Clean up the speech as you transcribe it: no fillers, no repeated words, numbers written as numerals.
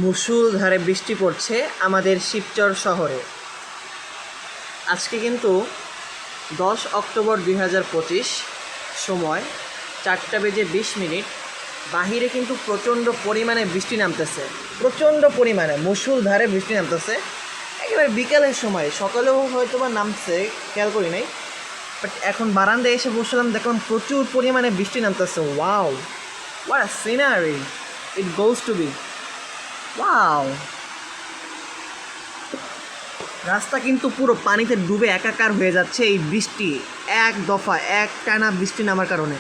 মুষলধারে বৃষ্টি পড়ছে আমাদের শিবচর শহরে। আজকে কিন্তু 10 অক্টোবর 2025, সময় 4:20। বাহিরে কিন্তু প্রচণ্ড পরিমাণে বৃষ্টি নামতেছে, প্রচণ্ড পরিমাণে মুষলধারে বৃষ্টি নামতেছে। একেবারে বিকেলের সময়, সকালেও হয়তো বা নামছে, খেয়াল করি নাই, বাট এখন বারান্দায় এসে বসলাম, দেখলাম প্রচুর পরিমাণে বৃষ্টি নামতেছে। Wow, what a scenery it goes to be. Wow, রাস্তা কিন্তু পুরো পানিতে ডুবে একাকার হয়ে যাচ্ছে এই বৃষ্টি, এক দফা এক টানা বৃষ্টি নামার কারণে।